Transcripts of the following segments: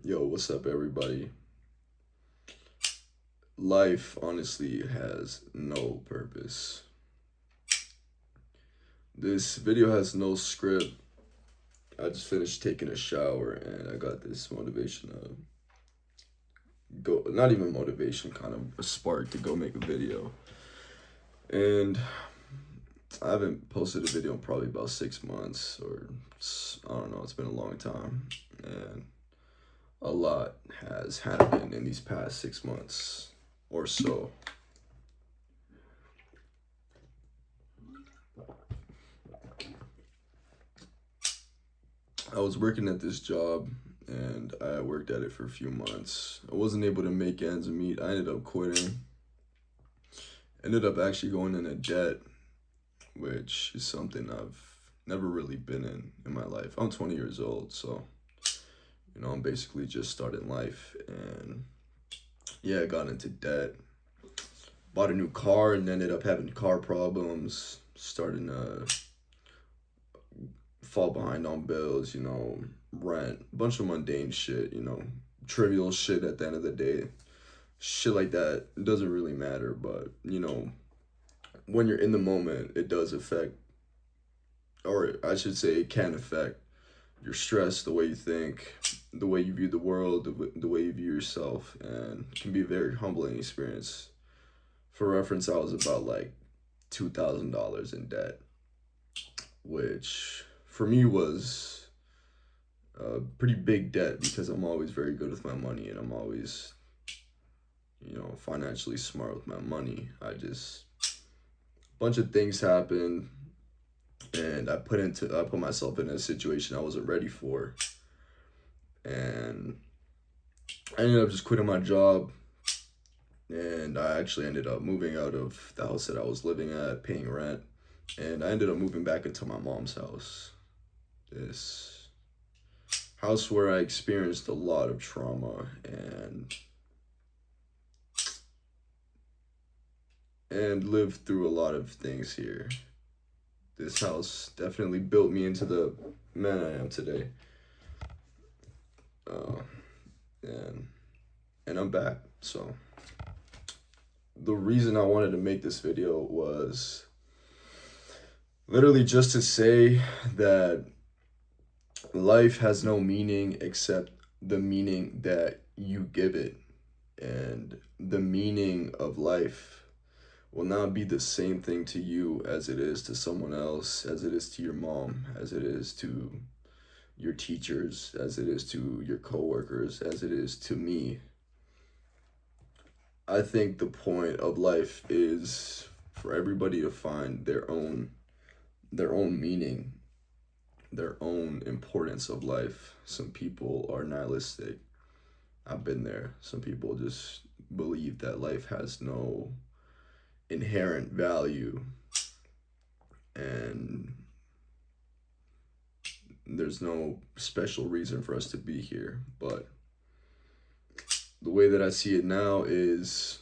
Yo, what's up, everybody? Life honestly has no purpose. This video has no script. I just finished taking a shower and I got this motivation to go, not even motivation, kind of a spark to go make a video. And I haven't posted a video in probably about 6 months, or I don't know, it's been a long time. And a lot has happened in these past 6 months or so. I was working at this job and I worked at it for a few months. I wasn't able to make ends meet. I ended up quitting. Ended up actually going into debt, which is something I've never really been in my life. I'm 20 years old, so I'm basically just starting life. And yeah, I got into debt. Bought a new car and ended up having car problems. Starting to fall behind on bills, rent, a bunch of mundane shit, trivial shit at the end of the day. Shit like that doesn't really matter, but when you're in the moment, it does affect, or I should say, it can affect your stress, the way you think, the way you view the world, the way you view yourself, and it can be a very humbling experience. For reference, I was about like $2,000 in debt, which for me was a pretty big debt because I'm always very good with my money and I'm always, financially smart with my money. A bunch of things happened and I put myself in a situation I wasn't ready for. And I ended up just quitting my job and I actually ended up moving out of the house that I was living at, paying rent, and I ended up moving back into my mom's house. This house where I experienced a lot of trauma and lived through a lot of things here. This house definitely built me into the man I am today. Uh, and I'm back. So the reason I wanted to make this video was literally just to say that life has no meaning except the meaning that you give it. And the meaning of life will not be the same thing to you as it is to someone else, as it is to your mom, as it is to your teachers, as it is to your coworkers, as it is to me. I think the point of life is for everybody to find their own meaning, their own importance of life. Some people are nihilistic. I've been there. Some people just believe that life has no inherent value and there's no special reason for us to be here. But the way that I see it now is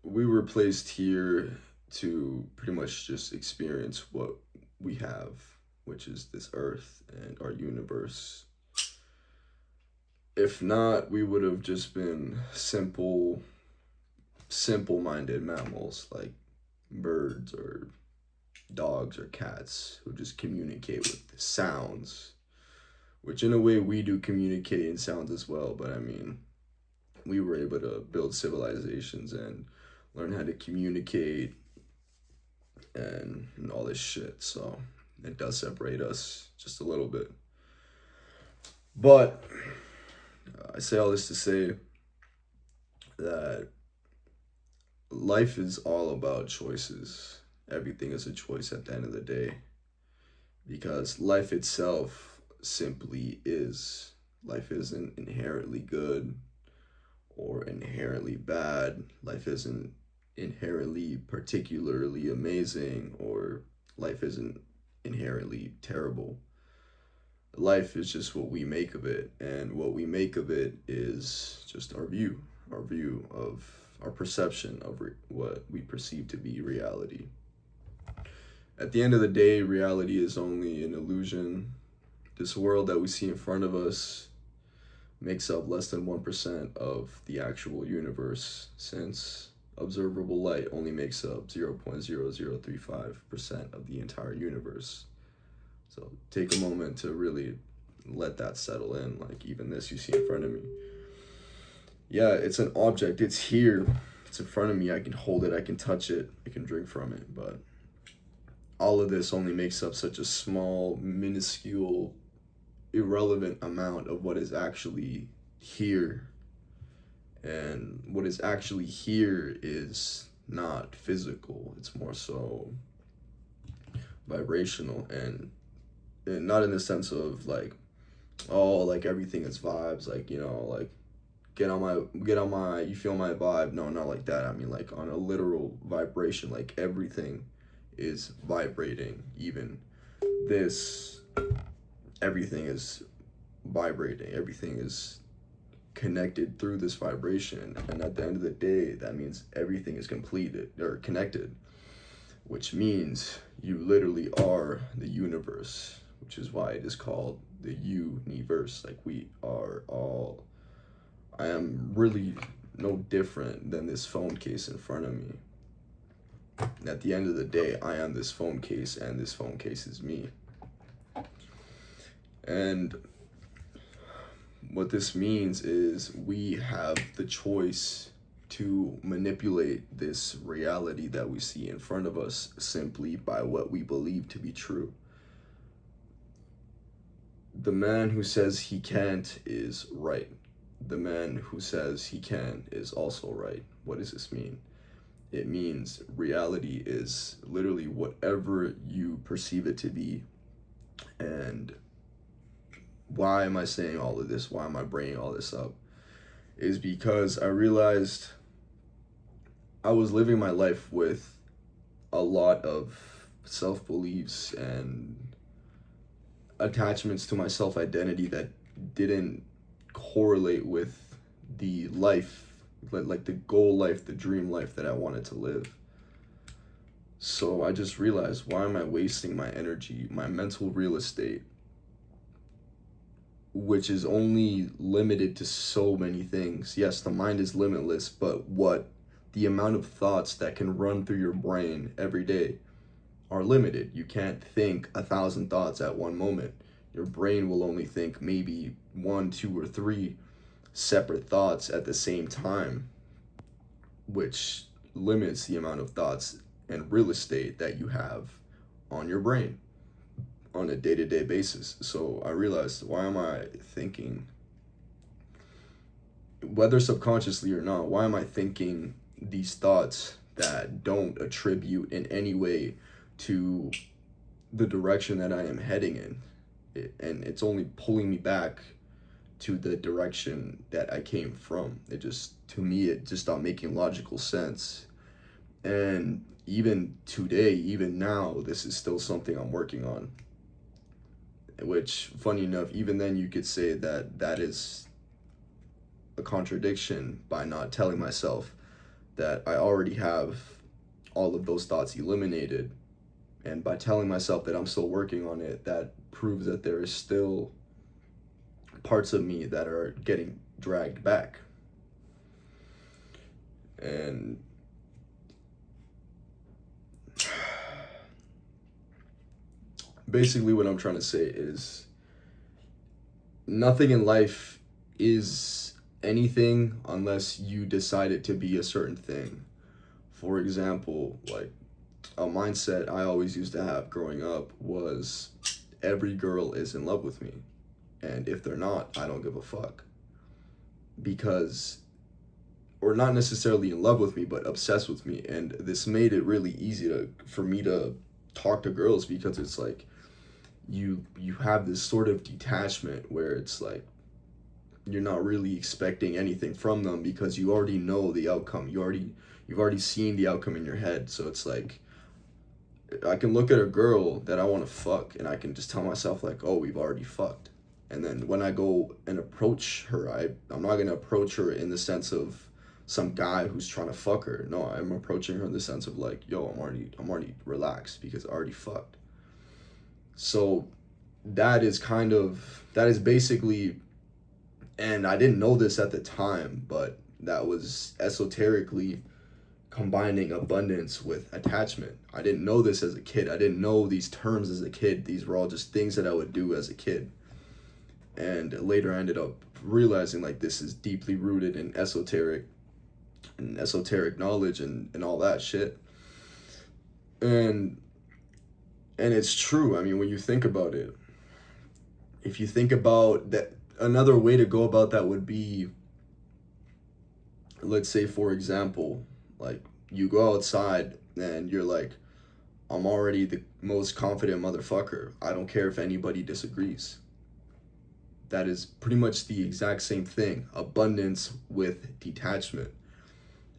we were placed here to pretty much just experience what we have, which is this earth and our universe. If not, we would have just been simple-minded mammals like birds or dogs or cats who just communicate with sounds, which in a way we do communicate in sounds as well, but I mean, we were able to build civilizations and learn how to communicate and all this shit, so it does separate us just a little bit. But I say all this to say that life is all about choices. Everything is a choice at the end of the day because life itself simply is. Life isn't inherently good or inherently bad. Life isn't inherently particularly amazing, or life isn't inherently terrible. Life is just what we make of it, and what we make of it is just our view of our perception of what we perceive to be reality. At the end of the day, reality is only an illusion. This world that we see in front of us makes up less than 1% of the actual universe, since observable light only makes up 0.0035% of the entire universe. So take a moment to really let that settle in. Like, even this you see in front of me. Yeah, it's an object. It's here. It's in front of me. I can hold it. I can touch it. I can drink from it. But all of this only makes up such a small, minuscule, irrelevant amount of what is actually here. And what is actually here is not physical. It's more so vibrational, and not in the sense of like, oh, like everything is vibes, like, you know, like get on my you feel my vibe. No, not like that. I mean, like, on a literal vibration, like everything is vibrating. Even this, everything is vibrating. Everything is connected through this vibration, and at the end of the day, that means everything is completed or connected, which means you literally are the universe, which is why it is called the universe. Like, we are all, I am really no different than this phone case in front of me. At the end of the day, I am this phone case, and this phone case is me. And what this means is we have the choice to manipulate this reality that we see in front of us simply by what we believe to be true. The man who says he can't is right. The man who says he can is also right. What does this mean? It means reality is literally whatever you perceive it to be. And why am I saying all of this? Why am I bringing all this up? Is because I realized I was living my life with a lot of self-beliefs and attachments to my self-identity that didn't correlate with the life, like the goal life, the dream life that I wanted to live. So I just realized, why am I wasting my energy, my mental real estate, which is only limited to so many things? Yes, the mind is limitless, but the amount of thoughts that can run through your brain every day are limited. You can't think 1,000 thoughts at one moment. Your brain will only think maybe 1, 2, or 3 separate thoughts at the same time, which limits the amount of thoughts and real estate that you have on your brain on a day-to-day basis. So I realized, why am I thinking, whether subconsciously or not, why am I thinking these thoughts that don't attribute in any way to the direction that I am heading in? And it's only pulling me back to the direction that I came from. To me, it just stopped making logical sense. And even today, even now, this is still something I'm working on. Which, funny enough, even then you could say that that is a contradiction by not telling myself that I already have all of those thoughts eliminated. And by telling myself that I'm still working on it, that proves that there is still parts of me that are getting dragged back. And basically what I'm trying to say is, nothing in life is anything unless you decide it to be a certain thing. For example, like, a mindset I always used to have growing up was, every girl is in love with me, and if they're not, I don't give a fuck. Because, or not necessarily in love with me, but obsessed with me. And this made it really easy for me to talk to girls, because it's like, you have this sort of detachment where it's like, you're not really expecting anything from them, because you already know the outcome. You've already seen the outcome in your head. So it's like, I can look at a girl that I want to fuck, and I can just tell myself like, oh, we've already fucked. And then when I go and approach her, I'm not going to approach her in the sense of some guy who's trying to fuck her. No, I'm approaching her in the sense of like, yo, I'm already relaxed because I already fucked. So that is basically, and I didn't know this at the time, but that was esoterically combining abundance with attachment. I didn't know this as a kid. I didn't know these terms as a kid. These were all just things that I would do as a kid. And later I ended up realizing like this is deeply rooted in esoteric knowledge and all that shit. And it's true. I mean, when you think about it, if you think about that, another way to go about that would be, let's say for example, like you go outside and you're like, I'm already the most confident motherfucker. I don't care if anybody disagrees. That is pretty much the exact same thing. Abundance with detachment.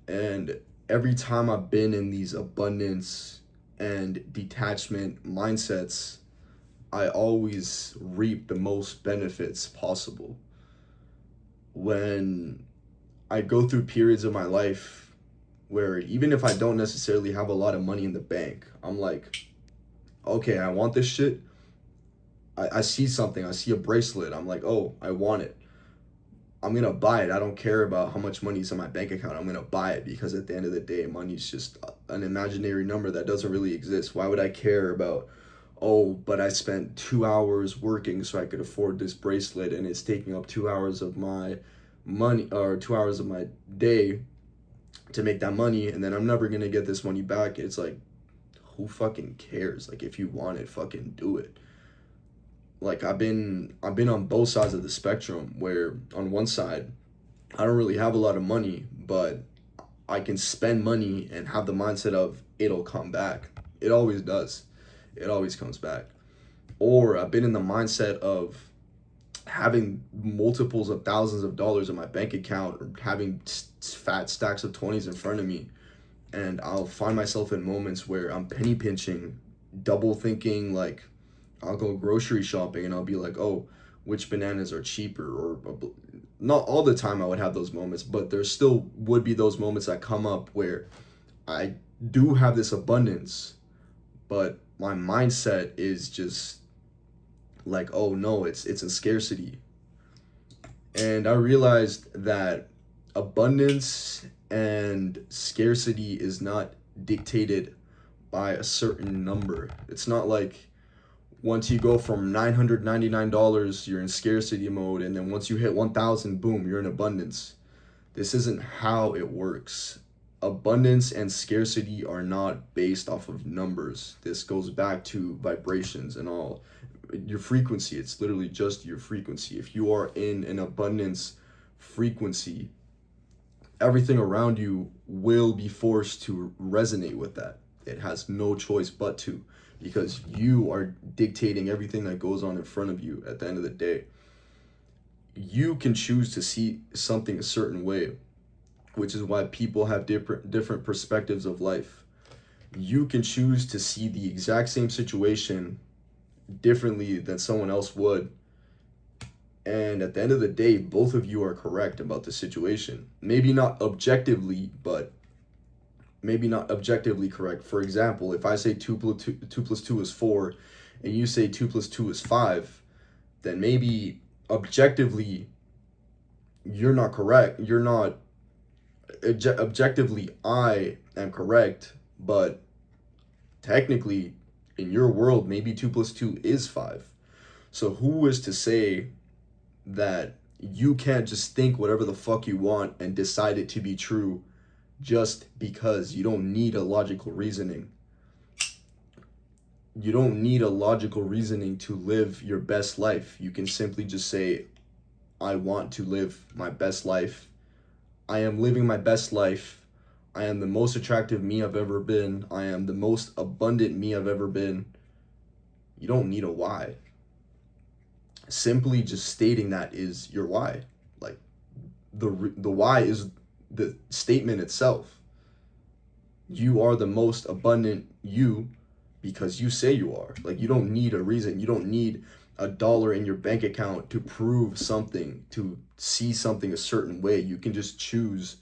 And every time I've been in these abundance and detachment mindsets, I always reap the most benefits possible. When I go through periods of my life where even if I don't necessarily have a lot of money in the bank, I'm like, okay, I want this shit. I see something, I see a bracelet, I'm like, oh, I want it. I'm gonna buy it. I don't care about how much money is in my bank account. I'm gonna buy it because at the end of the day, money's just an imaginary number that doesn't really exist. Why would I care about, oh, but I spent 2 hours working so I could afford this bracelet and it's taking up 2 hours of my money or 2 hours of my day to make that money and then I'm never gonna get this money back. It's like, who fucking cares? Like if you want it, fucking do it. Like I've been on both sides of the spectrum where on one side I don't really have a lot of money, but I can spend money and have the mindset of it'll come back. It always does. It always comes back. Or I've been in the mindset of having multiples of thousands of dollars in my bank account or having fat stacks of 20s in front of me, and I'll find myself in moments where I'm penny pinching, double thinking, like I'll go grocery shopping and I'll be like, oh, which bananas are cheaper? Or not all the time I would have those moments, but there still would be those moments that come up where I do have this abundance, but my mindset is just like, oh no, it's in scarcity. And I realized that abundance and scarcity is not dictated by a certain number. It's not like once you go from $999, you're in scarcity mode, and then once you hit 1,000, boom, you're in abundance. This isn't how it works. Abundance and scarcity are not based off of numbers. This goes back to vibrations and all. Your frequency, it's literally just your frequency. If you are in an abundance frequency, everything around you will be forced to resonate with that. It has no choice but to, because you are dictating everything that goes on in front of you at the end of the day. You can choose to see something a certain way, which is why people have different perspectives of life. You can choose to see the exact same situation differently than someone else would. And at the end of the day, both of you are correct about the situation. Maybe not objectively, but maybe not objectively correct. For example, if I say 2 plus 2 is 4, and you say 2 plus 2 is 5, then maybe objectively you're not correct. You're not objectively I am correct, but technically in your world maybe 2 plus 2 is 5. So who is to say that you can't just think whatever the fuck you want and decide it to be true just because? You don't need a logical reasoning. You don't need a logical reasoning to live your best life. You can simply just say, I want to live my best life. I am living my best life. I am the most attractive me I've ever been. I am the most abundant me I've ever been. You don't need a why. Simply just stating that is your why. Like the why is the statement itself. You are the most abundant you because you say you are. Like you don't need a reason. You don't need $1 in your bank account to prove something, to see something a certain way. You can just choose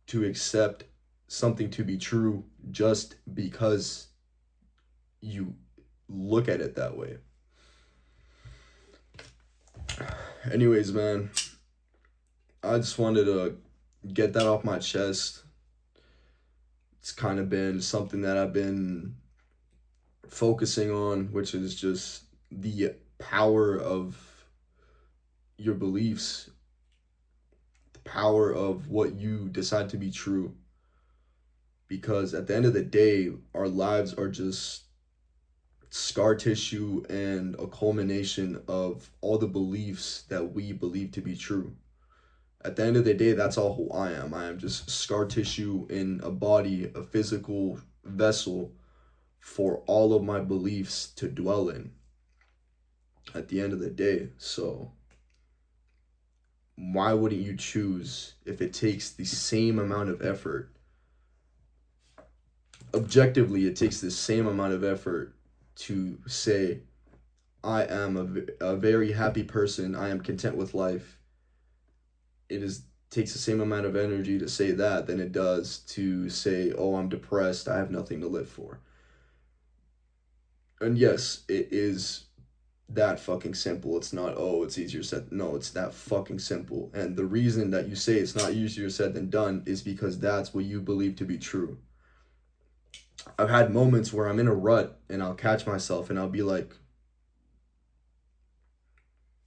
to accept something to be true just because you look at it that way. anyways, man, I just wanted to get that off my chest. It's kind of been something that I've been focusing on, which is just the power of your beliefs, the power of what you decide to be true. Because at the end of the day, our lives are just scar tissue and a culmination of all the beliefs that we believe to be true. At the end of the day, that's all who I am. I am just scar tissue in a body, a physical vessel for all of my beliefs to dwell in at the end of the day. So why wouldn't you choose if it takes the same amount of effort? Objectively, it takes the same amount of effort to say, I am a very happy person, I am content with life. Takes the same amount of energy to say that than it does to say, oh, I'm depressed, I have nothing to live for. And yes, it is that fucking simple. It's not, oh, it's easier said. No, it's that fucking simple. And the reason that you say it's not easier said than done is because that's what you believe to be true. I've had moments where I'm in a rut and I'll catch myself and I'll be like,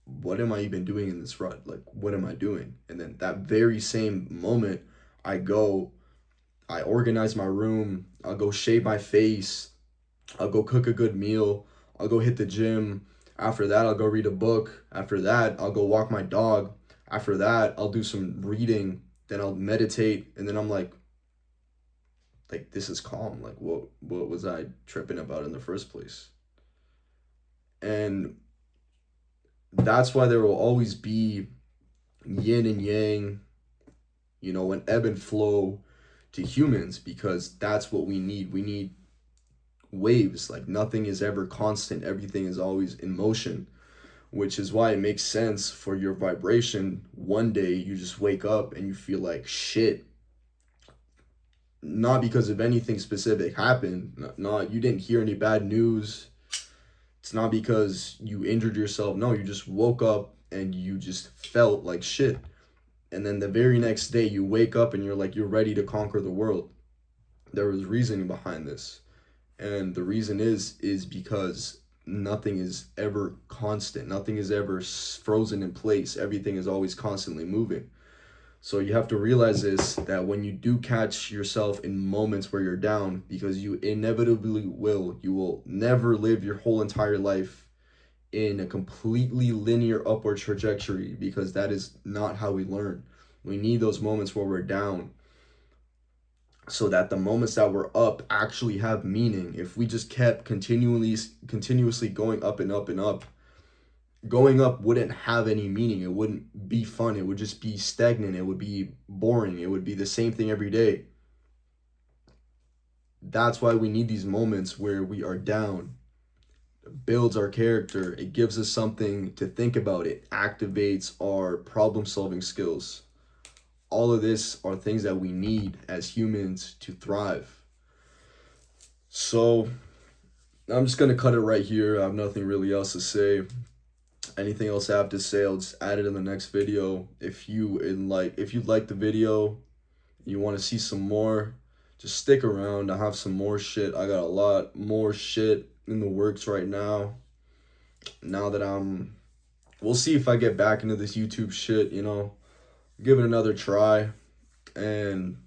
what am I even doing in this rut? Like, what am I doing? And then that very same moment, I organize my room, I'll go shave my face, I'll go cook a good meal, I'll go hit the gym. After that, I'll go read a book. After that, I'll go walk my dog. After that, I'll do some reading. Then I'll meditate. And then I'm like, this is calm. Like, what was I tripping about in the first place? And that's why there will always be yin and yang, an ebb and flow to humans, because that's what we need. We need waves. Like, nothing is ever constant. Everything is always in motion, which is why it makes sense for your vibration. One day you just wake up and you feel like shit. Not because of anything specific happened. Not you didn't hear any bad news. It's not because you injured yourself. No, you just woke up and you just felt like shit. And then the very next day you wake up and you're ready to conquer the world. There was reasoning behind this. And the reason is because nothing is ever constant. Nothing is ever frozen in place. Everything is always constantly moving. So you have to realize this, that when you do catch yourself in moments where you're down, because you inevitably will, you will never live your whole entire life in a completely linear upward trajectory, because that is not how we learn. We need those moments where we're down, so that the moments that we're up actually have meaning. If we just kept continuously going up and up and up, going up wouldn't have any meaning. It wouldn't be fun. It would just be stagnant. It would be boring. It would be the same thing every day. That's why we need these moments where we are down. It builds our character. It gives us something to think about. It activates our problem-solving skills. All of this are things that we need as humans to thrive. So I'm just going to cut it right here. I have nothing really else to say. Anything else I have to say, I'll just add it in the next video. If you like the video, you want to see some more, just stick around. I have some more shit. I got a lot more shit in the works right now. Now that we'll see if I get back into this YouTube shit, give it another try. And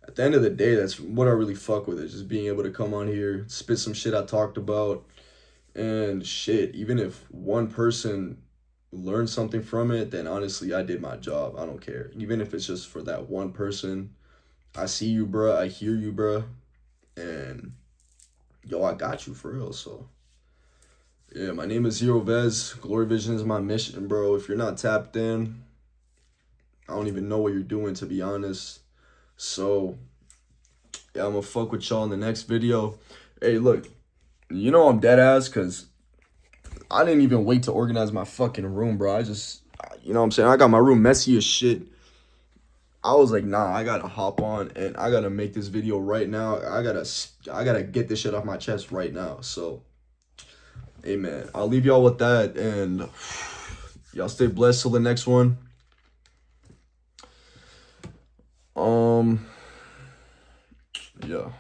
at the end of the day, that's what I really fuck with, is just being able to come on here, spit some shit I talked about. And shit, even if one person learned something from it, then honestly, I did my job. I don't care. Even if it's just for that one person. I see you, bruh. I hear you, bruh. And, yo, I got you for real. So, yeah, my name is Zero Vez. Glory Vision is my mission, bro. If you're not tapped in, I don't even know what you're doing, to be honest. So, yeah, I'm gonna fuck with y'all in the next video. Hey, look. I'm dead ass, because I didn't even wait to organize my fucking room, bro. I just, what I'm saying? I got my room messy as shit. I was like, nah, I gotta hop on and I gotta make this video right now. I gotta get this shit off my chest right now. So, hey, man, I'll leave y'all with that. And Y'all stay blessed till the next one. Yeah.